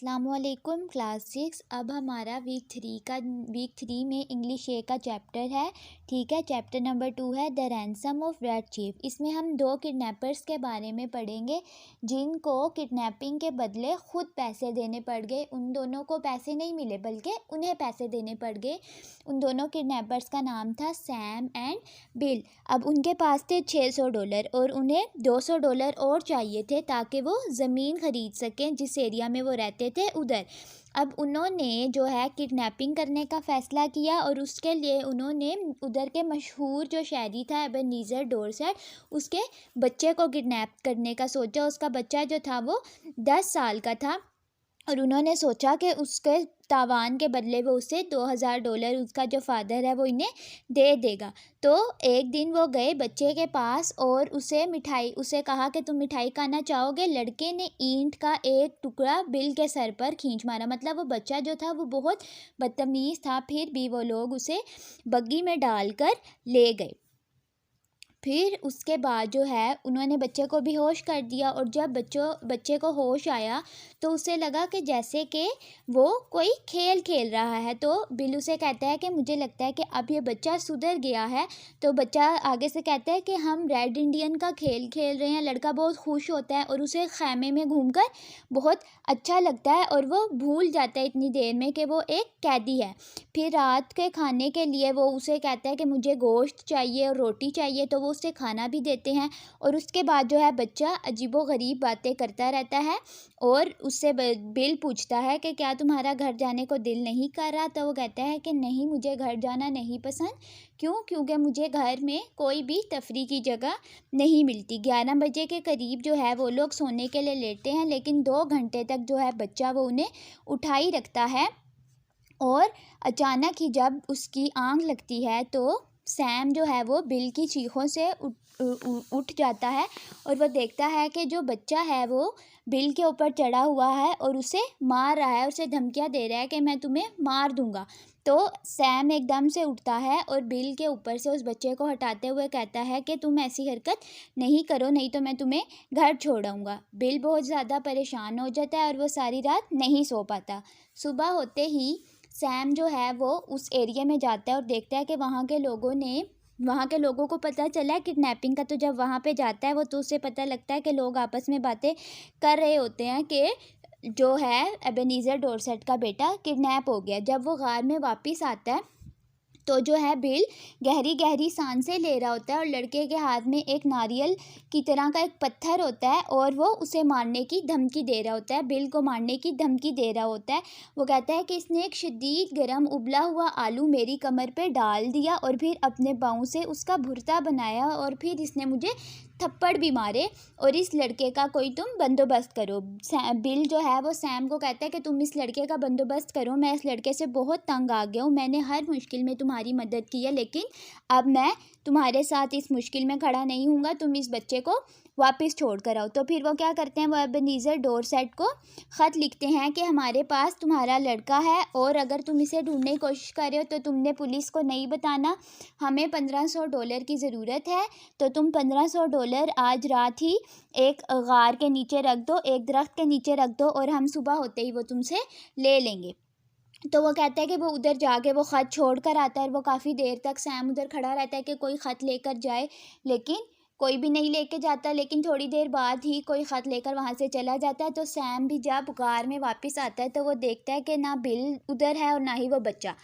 अस्सलाम वालेकुम क्लास 6। अब हमारा वीक थ्री में इंग्लिश ए का चैप्टर है। ठीक है, चैप्टर नंबर 2 है the ransom of red chief. इसमें हम दो किडनैपर्स के बारे में पढ़ेंगे जिनको किडनैपिंग के बदले ख़ुद पैसे देने पड़ गए। उन दोनों को पैसे नहीं मिले बल्कि उन्हें पैसे देने पड़ गए। उन दोनों किडनैपर्स का नाम था सैम एंड बिल। अब उनके पास थे $600 और उन्हें $200 और चाहिए थे ताकि वो ज़मीन ख़रीद सकें जिस एरिया में वो रहते थे उधर। अब उन्होंने जो है किडनैपिंग करने का फ़ैसला किया और उसके लिए उन्होंने उधर के मशहूर जो शायरी था एबेनेज़र डोरसेट, उसके बच्चे को किडनैप करने का सोचा। उसका बच्चा जो था वो 10 साल का था और उन्होंने सोचा कि उसके तावान के बदले वो उसे $2000 उसका जो फादर है वो इन्हें दे देगा। तो एक दिन वो गए बच्चे के पास और उसे कहा कि तुम मिठाई खाना चाहोगे। लड़के ने ईंट का एक टुकड़ा बिल के सर पर खींच मारा। मतलब वो बच्चा जो था वो बहुत बदतमीज़ था, फिर भी वो लोग उसे बग्गी में डालकर ले गए। फिर उसके बाद जो है उन्होंने बच्चे को बेहोश कर दिया और जब बच्चे को होश आया तो उसे लगा कि जैसे कि वो कोई खेल खेल रहा है। तो बिल उसे कहता है कि मुझे लगता है कि अब ये बच्चा सुधर गया है। तो बच्चा आगे से कहता है कि हम रेड इंडियन का खेल खेल रहे हैं। लड़का बहुत खुश होता है और उसे खैमे में घूमकर बहुत अच्छा लगता है और वो भूल जाता है इतनी देर में कि वो एक कैदी है। फिर रात के खाने के लिए वो उसे कहता है कि मुझे गोश्त चाहिए और रोटी चाहिए, तो वो उसे खाना भी देते हैं। और उसके बाद जो है बच्चा अजीबोगरीब बातें करता रहता है और उससे बिल पूछता है कि क्या तुम्हारा घर जाने को दिल नहीं कर रहा। तो वो कहता है कि नहीं, मुझे घर जाना नहीं पसंद। क्यों? क्योंकि मुझे घर में कोई भी तफरी की जगह नहीं मिलती। 11 बजे के करीब जो है वो लोग सोने के लिए लेटते हैं, लेकिन 2 घंटे तक जो है बच्चा वो उन्हें उठा ही रखता है। और अचानक ही जब उसकी आँख लगती है तो सैम जो है वो बिल की चीखों से उठ जाता है और वो देखता है कि जो बच्चा है वो बिल के ऊपर चढ़ा हुआ है और उसे मार रहा है, उसे धमकियाँ दे रहा है कि मैं तुम्हें मार दूंगा। तो सैम एकदम से उठता है और बिल के ऊपर से उस बच्चे को हटाते हुए कहता है कि तुम ऐसी हरकत नहीं करो, नहीं तो मैं तुम्हें घर छोड़ाऊँगा। बिल बहुत ज़्यादा परेशान हो जाता है और वो सारी रात नहीं सो पाता। सुबह होते ही सैम जो है वो उस एरिया में जाता है और देखता है कि वहाँ के लोगों को पता चला है किडनैपिंग का। तो जब वहाँ पे जाता है वो तो उसे पता लगता है कि लोग आपस में बातें कर रहे होते हैं कि जो है एबेनेज़र डोरसेट का बेटा किडनैप हो गया। जब वो गार में वापस आता है तो जो है बिल गहरी गहरी सांसें ले रहा होता है और लड़के के हाथ में एक नारियल की तरह का एक पत्थर होता है और वो उसे मारने की धमकी दे रहा होता है, बिल को मारने की धमकी दे रहा होता है। वो कहता है कि इसने एक शदीद गरम उबला हुआ आलू मेरी कमर पे डाल दिया और फिर अपने पाँव से उसका भुर्ता बनाया और फिर इसने मुझे थप्पड़ भी मारे और इस लड़के का कोई तुम बंदोबस्त करो। बिल जो है वो सैम को कहता है कि तुम इस लड़के का बंदोबस्त करो, मैं इस लड़के से बहुत तंग आ गया हूँ। मैंने हर मुश्किल में तुम्हारी मदद की है, लेकिन अब मैं तुम्हारे साथ इस मुश्किल में खड़ा नहीं हूँगा। तुम इस बच्चे को वापस छोड़ कर आओ। तो फिर वो क्या करते हैं, वो एबेनेज़र डोरसेट को ख़त लिखते हैं कि हमारे पास तुम्हारा लड़का है और अगर तुम इसे ढूंढने की कोशिश कर रहे हो तो तुमने पुलिस को नहीं बताना। हमें $1500 की ज़रूरत है, तो तुम $1500 आज रात ही एक गार के नीचे रख दो, एक दरख्त के नीचे रख दो और हम सुबह होते ही वो तुमसे ले लेंगे। तो वो कहता है कि वो उधर जाके वो ख़त छोड़ कर आता है और वो काफ़ी देर तक सैम उधर खड़ा रहता है कि कोई ख़त लेकर जाए, लेकिन कोई भी नहीं लेके जाता। लेकिन थोड़ी देर बाद ही कोई ख़त लेकर वहाँ से चला जाता है। तो सैम भी जब गार में वापस आता है तो वो देखता है कि ना बिल उधर है और ना ही वो बच्चा।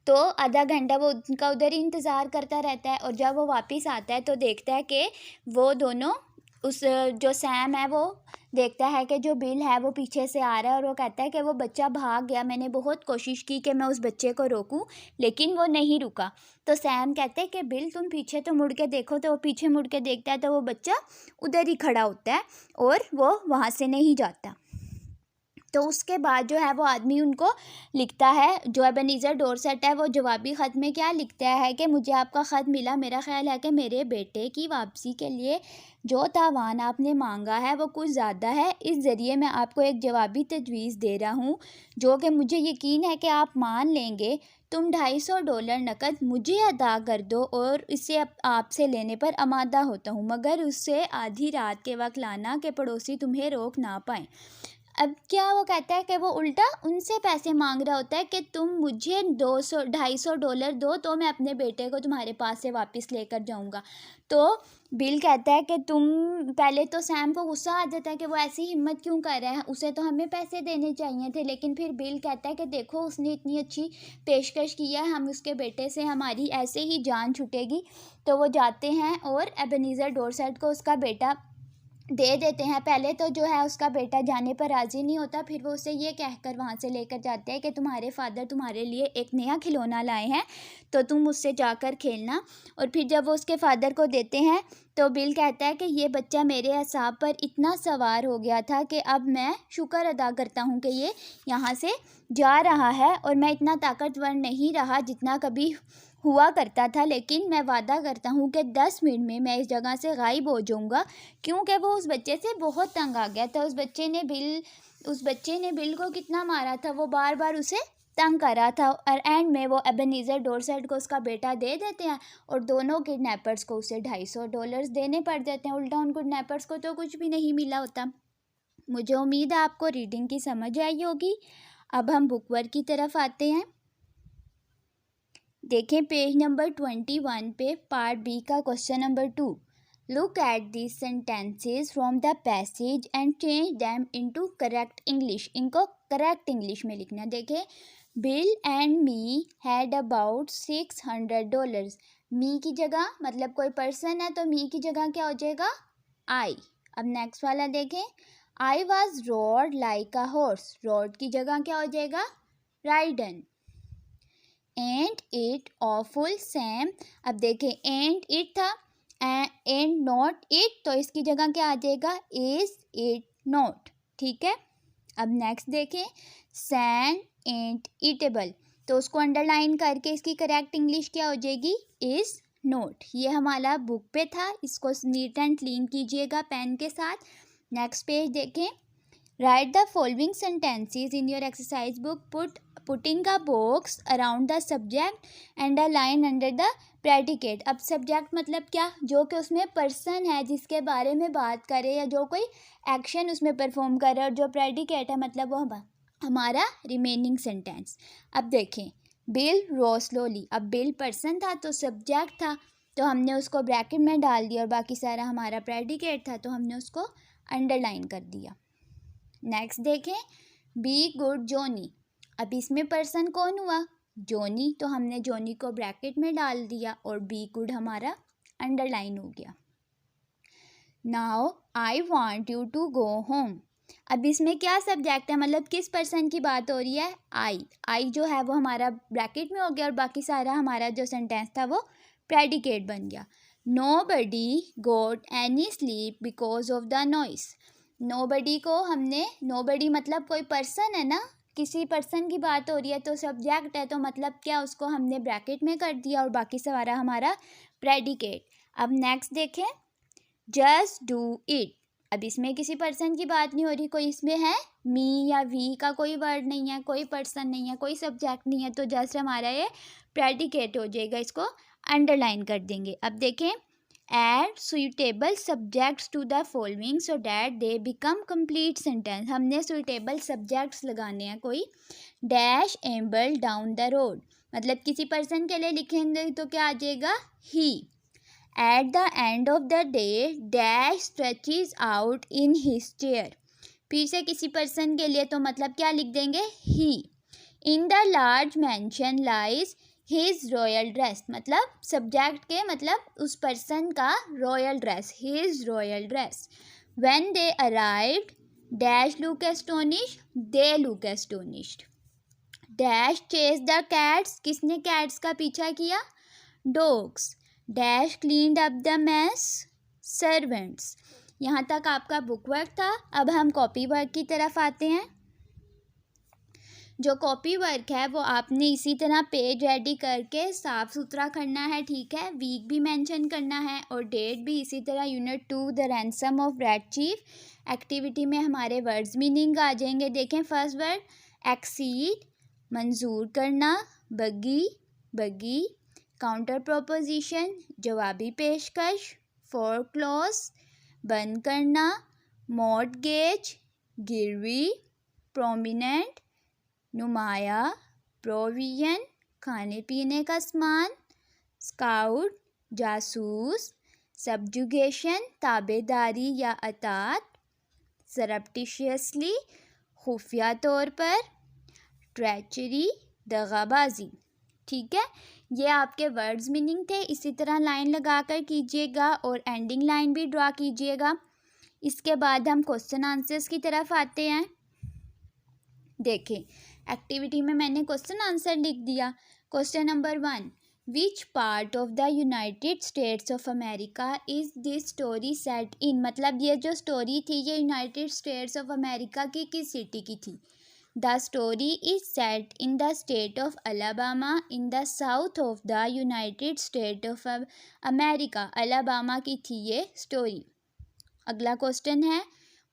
तो आधा घंटा वो उनका उधर ही इंतज़ार करता रहता है और जब वो वापस आता है तो देखता है कि वो दोनों जो सैम है वो देखता है कि जो बिल है वो पीछे से आ रहा है और वो कहता है कि वो बच्चा भाग गया। मैंने बहुत कोशिश की कि मैं उस बच्चे को रोकूं लेकिन वो नहीं रुका। तो सैम कहते हैं कि बिल तुम पीछे तो मुड़ के देखो। तो वो पीछे मुड़ के देखता है तो वो बच्चा उधर ही खड़ा होता है और वो वहाँ से नहीं जाता। तो उसके बाद जो है वो आदमी उनको लिखता है, जो एबेनेज़र डोरसेट है वो जवाबी ख़त में क्या लिखता है कि मुझे आपका ख़त मिला। मेरा ख़्याल है कि मेरे बेटे की वापसी के लिए जो तावान आपने मांगा है वो कुछ ज़्यादा है। इस ज़रिए मैं आपको एक जवाबी तजवीज़ दे रहा हूँ जो कि मुझे यकीन है कि आप मान लेंगे। तुम $250 नकद मुझे अदा कर दो और इसे आपसे लेने पर आमादा होता हूँ, मगर उससे आधी रात के वक्त लाना कि पड़ोसी तुम्हें रोक ना पाएँ। अब क्या वो कहता है कि वो उल्टा उनसे पैसे मांग रहा होता है कि तुम मुझे $250 दो तो मैं अपने बेटे को तुम्हारे पास से वापस लेकर जाऊंगा। तो बिल कहता है कि तुम, पहले तो सैम को गुस्सा आ जाता है कि वो ऐसी हिम्मत क्यों कर रहा है, उसे तो हमें पैसे देने चाहिए थे, लेकिन फिर बिल कहता है कि देखो उसने इतनी अच्छी पेशकश की है, हम उसके बेटे से हमारी ऐसे ही जान छूटेगी। तो वो जाते हैं और एबेनेज़र डॉर्सेट को उसका बेटा दे देते हैं। पहले तो जो है उसका बेटा जाने पर राज़ी नहीं होता, फिर वो उसे ये कहकर वहाँ से लेकर जाते हैं कि तुम्हारे फादर तुम्हारे लिए एक नया खिलौना लाए हैं, तो तुम उससे जाकर खेलना। और फिर जब वो उसके फादर को देते हैं तो बिल कहता है कि ये बच्चा मेरे असाब पर इतना सवार हो गया था कि अब मैं शुक्र अदा करता हूँ कि ये यहाँ से जा रहा है, और मैं इतना ताकतवर नहीं रहा जितना कभी हुआ करता था, लेकिन मैं वादा करता हूँ कि 10 मिनट में मैं इस जगह से गायब हो जाऊँगा। क्योंकि वो उस बच्चे से बहुत तंग आ गया था। उस बच्चे ने बिल को कितना मारा था, वो बार बार उसे तंग कर रहा था, और एंड में वो एबेनेज़र डॉर्सेट को उसका बेटा दे देते हैं, और दोनों किडनैपर्स को उसे $250 देने पड़ जाते हैं। उल्टा उन किडनैपर्स को तो कुछ भी नहीं मिला होता। मुझे उम्मीद है आपको रीडिंग की समझ आई होगी। अब हम बुक वर्क की तरफ आते हैं। देखें पेज नंबर 21 पे पार्ट बी का question number 2। Look at these sentences from the passage and change them into correct English. इनको करेक्ट इंग्लिश में लिखना। देखें, bill and me had about $600। मी की जगह मतलब कोई पर्सन है तो मी की जगह क्या हो जाएगा, आई। अब नेक्स्ट वाला देखें, I was road like a horse. Road की जगह क्या हो जाएगा, ridden. And it awful Sam. अब देखें, एंड इट था एंड नॉट इट, तो इसकी जगह क्या आ जाएगा, इज इट नॉट। ठीक है। अब नेक्स्ट देखें, सैंड एंड ईटेबल, तो उसको अंडरलाइन करके इसकी करेक्ट इंग्लिश क्या हो जाएगी, इज नोट। ये हमारा बुक पे था, इसको नीट एंड क्लीन कीजिएगा पेन के साथ। नेक्स्ट पेज देखें, right the following sentences in your exercise book putting a box around the subject and a line under the predicate. अब सब्जेक्ट मतलब क्या, जो कि उसमें पर्सन है जिसके बारे में बात करे या जो कोई एक्शन उसमें परफॉर्म करे, और जो प्रेडिकेट है मतलब वो हमारा रिमेनिंग सेंटेंस। अब देखें, बिल रो स्लोली। अब बिल पर्सन था तो सब्जेक्ट था, तो हमने उसको ब्रैकेट में डाल दिया, और बाकी सारा हमारा प्रेडिकेट था तो हमने उसको अंडरलाइन कर दिया। नेक्स्ट देखें, बी गुड जोनी। अब इसमें पर्सन कौन हुआ, जोनी, तो हमने जोनी को ब्रैकेट में डाल दिया और बी गुड हमारा अंडरलाइन हो गया। Now I want you to go home. अब इसमें क्या सब्जेक्ट है, मतलब किस पर्सन की बात हो रही है, आई जो है वो हमारा ब्रैकेट में हो गया, और बाकी सारा हमारा जो सेंटेंस था वो प्रेडिकेट बन गया। Nobody got any sleep because of the noise. Nobody को हमने, नोबडी मतलब कोई पर्सन है ना, किसी पर्सन की बात हो रही है तो सब्जेक्ट है, तो मतलब क्या, उसको हमने ब्रैकेट में कर दिया, और बाकी सारा हमारा प्रेडिकेट। अब नेक्स्ट देखें, जस्ट डू इट। अब इसमें किसी पर्सन की बात नहीं हो रही, कोई इसमें है मी या वी का कोई वर्ड नहीं है, कोई पर्सन नहीं है, कोई सब्जेक्ट नहीं है, तो जस्ट हमारा ये प्रेडिकेट हो जाएगा, इसको अंडरलाइन कर देंगे। अब देखें, add suitable subjects to the following so that they become complete sentence. हमने सुइटेबल सब्जेक्ट्स लगाने हैं कोई। Dash amble down the road, मतलब किसी पर्सन के लिए लिखेंगे तो क्या आ जाएगा, ही। At the end of the day dash stretches out in his chair. फिर से किसी पर्सन के लिए तो मतलब क्या लिख देंगे, ही। In the large mansion lies his royal dress, मतलब सब्जेक्ट के मतलब उस पर्सन का royal dress, his royal dress. When they arrived dash look astonished, they look astonished. Dash chase the cats, किसने कैट्स का पीछा किया, dogs. Dash cleaned up the mess, servants. यहाँ तक आपका बुक वर्क था। अब हम कॉपी वर्क की तरफ आते हैं। जो कॉपी वर्क है वो आपने इसी तरह पेज रेडी करके साफ़ सुथरा करना है, ठीक है। वीक भी मेंशन करना है और डेट भी इसी तरह। Unit 2 the ransom of red chief activity में हमारे वर्ड्स मीनिंग आ जाएंगे। देखें, फर्स्ट वर्ड एक्सीड, मंजूर करना, बगी, बगी। काउंटर प्रोपोजिशन, जवाबी पेशकश, फोरक्लोज, बंद करना, मॉर्टगेज, गिरवी, प्रोमिनेंट, नुमाया, प्रोविजन, खाने पीने का सामान, स्काउट, जासूस, सब्जुगेशन, ताबेदारी या अतात, सरप्टिशियसली, खुफिया तौर पर, ट्रेचरी, दगाबाजी। ठीक है, ये आपके वर्ड्स मीनिंग थे। इसी तरह लाइन लगाकर कीजिएगा और एंडिंग लाइन भी ड्रा कीजिएगा। इसके बाद हम क्वेश्चन आंसर्स की तरफ आते हैं। देखें, एक्टिविटी में मैंने क्वेश्चन आंसर लिख दिया। Question number 1, which part of the United States of America is this story set in. मतलब ये जो स्टोरी थी ये यूनाइटेड स्टेट्स ऑफ अमेरिका की किस सिटी की थी। The story is set in the state of Alabama in the south of the United State of America. Alabama की थी ये स्टोरी। अगला क्वेश्चन है,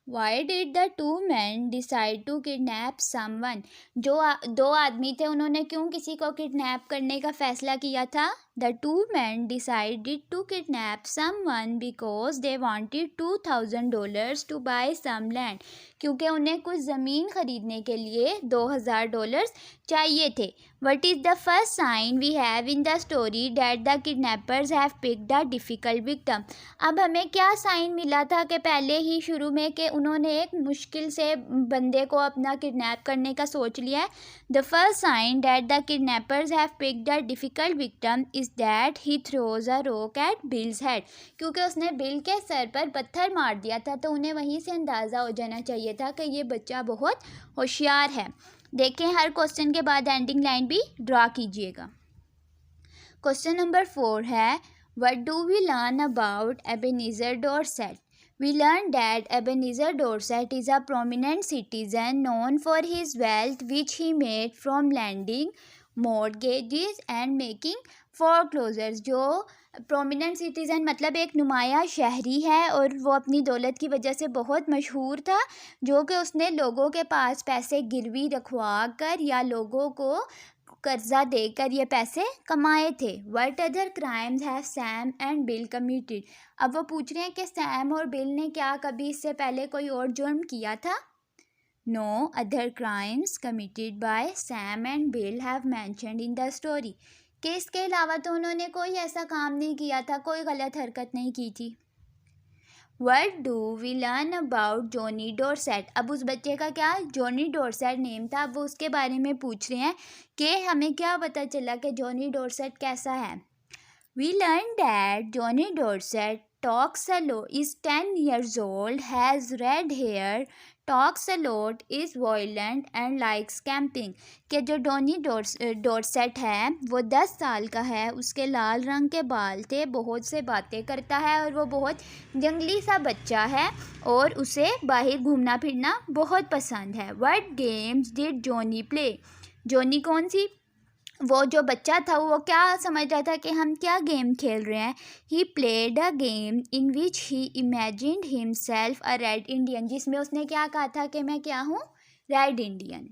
why did the two man decide to kidnap someone. जो दो आदमी थे उन्होंने क्यों किसी को किडनैप करने का फैसला किया था। The two men decided to kidnap someone because they wanted $2,000 to buy some land. क्योंकि उन्हें कुछ ज़मीन ख़रीदने के लिए $2,000 चाहिए थे। What is the first sign we have in the story that the kidnappers have picked the difficult victim. अब हमें क्या साइन मिला था कि पहले ही शुरू में कि उन्होंने एक मुश्किल से बंदे को अपना किडनैप करने का सोच लिया है। The first sign that the kidnappers have picked the difficult victim is that he throws a rock at Bill's head. क्योंकि उसने बिल के सर पर पत्थर मार दिया था तो उन्हें वहीं से अंदाज़ा हो जाना चाहिए था कि ये बच्चा बहुत होशियार है। देखें, हर क्वेश्चन के बाद एंडिंग लाइन भी ड्रा कीजिएगा। क्वेश्चन नंबर 4 है, what do we learn about Ebenezer Dorset. We learned that Ebenezer Dorset is a prominent citizen known for his wealth which he made from lending mortgages and making foreclosures। जो prominent citizen मतलब एक नुमाया शहरी है और वो अपनी दौलत की वजह से बहुत मशहूर था, जो कि उसने लोगों के पास पैसे गिरवी रखवा कर या लोगों को कर्जा देकर ये पैसे कमाए थे। What other crimes have Sam and bill committed. अब वो पूछ रहे हैं कि सैम और बिल ने क्या कभी इससे पहले कोई और जुर्म किया था। No other crimes committed by Sam and Bill have mentioned in the story. कि इसके अलावा तो उन्होंने कोई ऐसा काम नहीं किया था, कोई गलत हरकत नहीं की थी। What do we learn about Johnny Dorset. अब उस बच्चे का क्या जॉनी डॉर्सेट नेम था। अब वो उसके बारे में पूछ रहे हैं कि हमें क्या पता चला कि जॉनी डॉर्सेट कैसा है। We learned that Johnny Dorset talks a lot, is 10 years old, has red hair, talks a lot, is violent and likes camping। कि जो डॉनी डॉर्सेट है वो 10 साल का है, उसके लाल रंग के बाल थे, बहुत से बातें करता है और वो बहुत जंगली सा बच्चा है और उसे बाहर घूमना फिरना बहुत पसंद है। What games did Johnny play। Johnny कौन सी वो जो बच्चा था वो क्या समझ रहा था कि हम क्या गेम खेल रहे हैं। He played a game in which he imagined himself a red Indian. जिसमें उसने क्या कहा था कि मैं क्या हूँ, रेड इंडियन।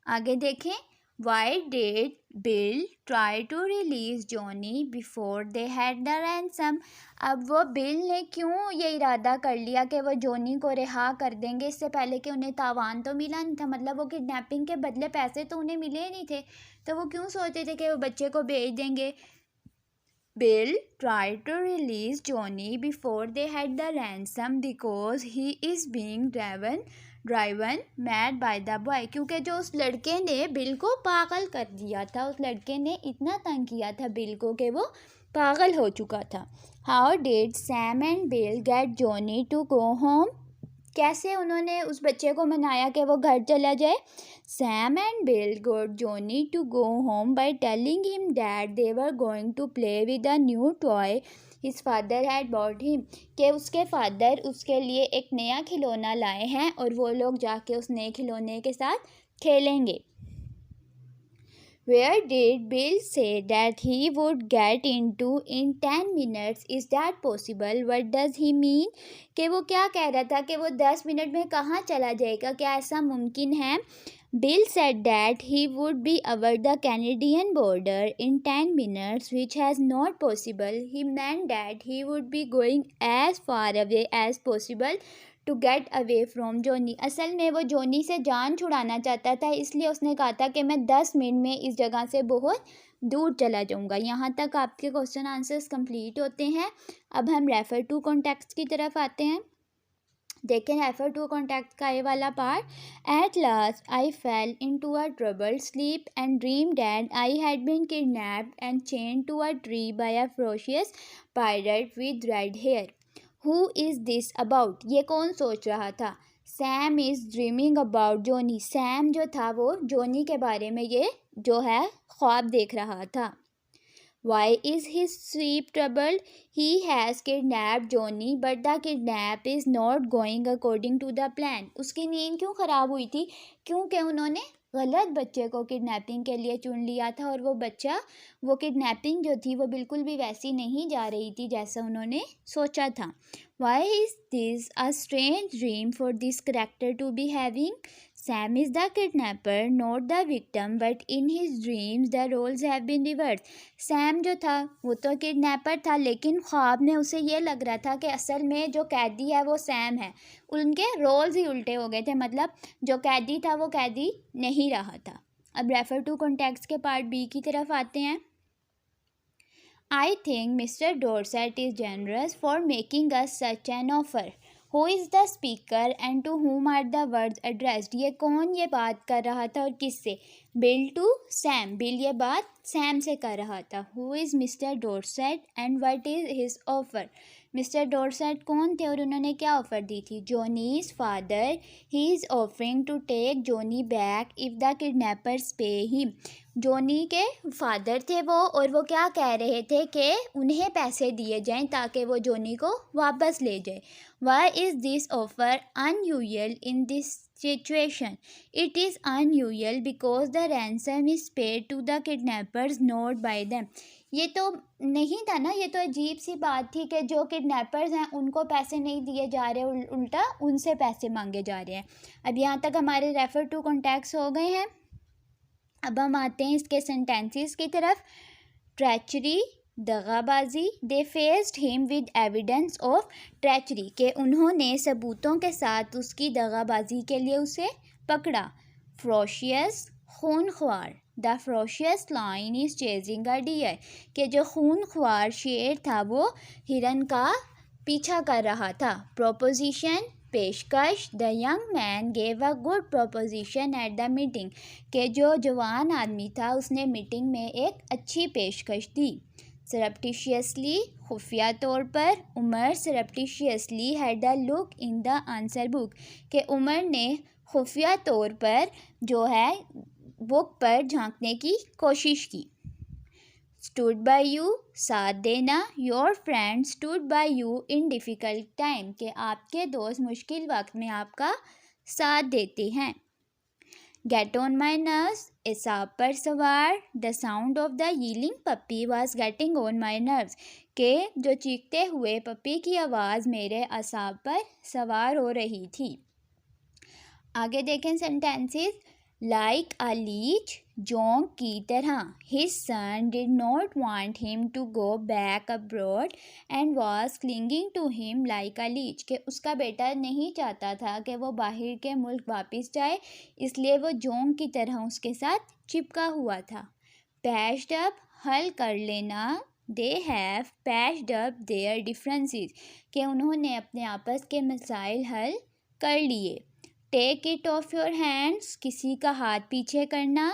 आगे देखें, why did Bill try to release Johnny before they had the ransom. अब वो बिल ने क्यों ये इरादा कर लिया कि वो जॉनी को रिहा कर देंगे इससे पहले कि उन्हें तावान तो मिला नहीं था। मतलब वो किडनैपिंग के बदले पैसे तो उन्हें मिले नहीं थे, तो वो क्यों सोचते थे कि वो बच्चे को भेज देंगे। Bill try to release Johnny before they had the ransom because he is being driven mad by the boy. क्योंकि जो उस लड़के ने बिल को पागल कर दिया था, उस लड़के ने इतना तंग किया था बिल को कि वो पागल हो चुका था। How did Sam and Bill get Johnny to go home. कैसे उन्होंने उस बच्चे को मनाया कि वो घर चला जाए। Sam and Bill got Johnny to go home by telling him that they were going to play with a new toy his father had bought him. कि उसके फादर उसके लिए एक नया खिलौना लाए हैं और वो लोग जाके उस नए खिलौने के साथ खेलेंगे। Where did Bill say that he would get into in 10 minutes? Is that possible? What does he mean? कि वो क्या कह रहा था कि वो 10 मिनट में कहाँ चला जाएगा, क्या ऐसा मुमकिन है। Bill said that he would be over the Canadian border in 10 minutes, which is not possible. He meant that he would be going as far away as possible to get away from Johnny. असल में वो जोनी से जान छुड़ाना चाहता था, इसलिए उसने कहा था कि मैं 10 मिनट में इस जगह से बहुत दूर चला जाऊंगा। यहाँ तक आपके क्वेश्चन आंसर्स कंप्लीट होते हैं। अब हम रेफर टू कॉन्टेक्स्ट की तरफ आते हैं। देखें रेफर टू कॉन्टेक्ट का ये वाला part. At last I fell into a troubled sleep and dream that I had been kidnapped and chain to a tree by a ferocious pirate with red hair. Who is this about? ये कौन सोच रहा था? Sam is dreaming about Johnny. Sam जो था वो जोनी के बारे में ये जो है ख्वाब देख रहा था। Why is his sleep troubled? He has kidnapped Johnny, but the kidnap is not going according to the plan. उसकी नींद क्यों ख़राब हुई थी? क्योंकि उन्होंने गलत बच्चे को किडनैपिंग के लिए चुन लिया था, और वो किडनैपिंग जो थी वो बिल्कुल भी वैसी नहीं जा रही थी जैसा उन्होंने सोचा था। Why is this a strange dream for this character to be having? Sam is the kidnapper, not the victim, but in his dreams the roles have been reversed. Sam जो था वो तो किडनैपर था, लेकिन ख्वाब में उसे ये लग रहा था कि असल में जो कैदी है वो सैम है। उनके रोल्स ही उल्टे हो गए थे, मतलब जो कैदी था वो कैदी नहीं रहा था। अब रेफर टू कॉन्टेक्स्ट के पार्ट बी की तरफ आते हैं। I think Mr. Dorset is generous for making us such an offer. Who is the speaker and to whom are the words addressed? ये कौन ये बात कर रहा था और किससे? Bill to Sam. बिल ये बात सैम से कर रहा था। Who is Mr. Dorset and what is his offer? Mister Dorset कौन थे और उन्होंने क्या ऑफ़र दी थी? Johnny's father, he is offering to take Johnny back if the kidnappers pay him. Johnny के फादर थे वो, और वो क्या कह रहे थे कि उन्हें पैसे दिए जाएं ताकि वो जोनी को वापस ले जाए। Why is this offer unusual in this situation? It is unusual because the ransom is paid to the kidnappers not by them. ये तो नहीं था ना, ये तो अजीब सी बात थी कि जो किडनैपर्स हैं उनको पैसे नहीं दिए जा रहे, उल्टा उनसे पैसे मांगे जा रहे हैं। अब यहाँ तक हमारे रेफर टू कॉन्टेक्ट्स हो गए हैं। अब हम आते हैं इसके सेंटेंसेस की तरफ। ट्रैचरी, दगाबाजी। They faced him with evidence of treachery, के उन्होंने सबूतों के साथ उसकी दगाबाजी के लिए उसे पकड़ा। फ्रोशियस, खूनख्वार। The ferocious lion is chasing a deer, के जो खूनख्वार शेर था वो हिरन का पीछा कर रहा था। प्रोपोजिशन, पेशकश। The young man gave a good proposition at the meeting, के जो जवान आदमी था उसने मीटिंग में एक अच्छी पेशकश दी। सरप्टिशियसली, खुफिया तौर पर। Umar surreptitiously had a look in the answer book, के उमर ने खुफिया तौर पर जो है बुक पर झांकने की कोशिश की। स्टूड बाय यू, साथ देना। Your friend stood by you in difficult time, के आपके दोस्त मुश्किल वक्त में आपका साथ देते हैं। गेट ऑन माई नर्व्स, एसाब पर सवार। The sound of the yelling puppy was getting on my nerves, के जो चीखते हुए पप्पी की आवाज़ मेरे असाब पर सवार हो रही थी। आगे देखें सेंटेंसेस। लाइक अ लीच, जोंक की तरह। His son did not want him to go back abroad and was clinging to him like a leech, के उसका बेटा नहीं चाहता था कि वो बाहर के मुल्क वापस जाए, इसलिए वो जोंक की तरह उसके साथ चिपका हुआ था। पैच्ड अप, हल कर लेना। They have patched up their differences, के उन्होंने अपने आपस के मसाइल हल कर लिए। Take it off your hands, किसी का हाथ पीछे करना।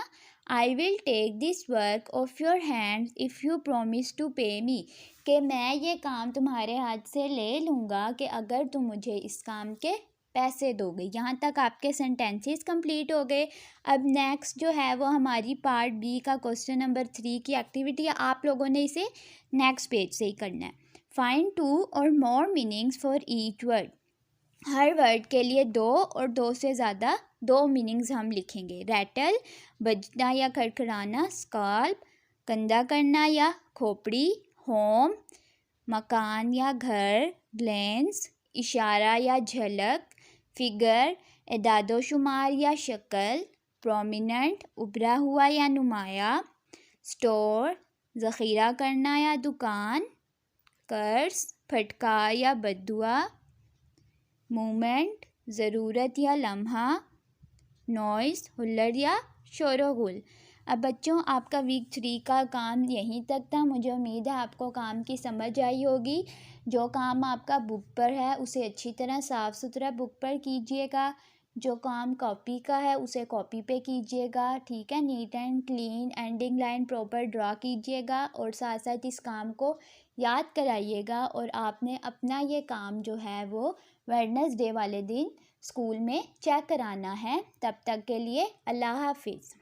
I will take this work off your hands if you promise to pay me, कि मैं ये काम तुम्हारे हाथ से ले लूँगा कि अगर तुम मुझे इस काम के पैसे दोगे। यहाँ तक आपके सेंटेंसेस कंप्लीट हो गए। अब नेक्स्ट जो है वो हमारी पार्ट बी का क्वेश्चन नंबर 3 की एक्टिविटी है। आप लोगों ने इसे नेक्स्ट पेज से ही करना है। Find 2 or more meanings for each word. हर वर्ड के लिए 2 और 2 से ज़्यादा 2 मीनिंग्स हम लिखेंगे। रैटल, बजना या खड़खड़ाना। स्काल्प, कंधा करना या खोपड़ी। होम, मकान या घर। ग्लेंस, इशारा या झलक। फिगर, एदादोशुमार या शक्ल। प्रोमिनेंट, उभरा हुआ या नुमाया। स्टोर, ज़ख़ीरा करना या दुकान। कर्स, फटकार या बद्दुआ। मोमेंट ज़रूरत या लम्हा, नॉइस हुल्लड़ या शोरगुल। अब बच्चों आपका वीक 3 का काम यहीं तक था। मुझे उम्मीद है आपको काम की समझ आई होगी। जो काम आपका बुक पर है उसे अच्छी तरह साफ़ सुथरा बुक पर कीजिएगा। जो काम कॉपी का है उसे कॉपी पे कीजिएगा, ठीक है। Neat and clean ending line proper draw कीजिएगा और साथ साथ इस काम को याद कराइएगा। और आपने अपना ये काम जो है वो वेडनेसडे वाले दिन स्कूल में चेक कराना है। तब तक के लिए अल्लाह हाफिज़।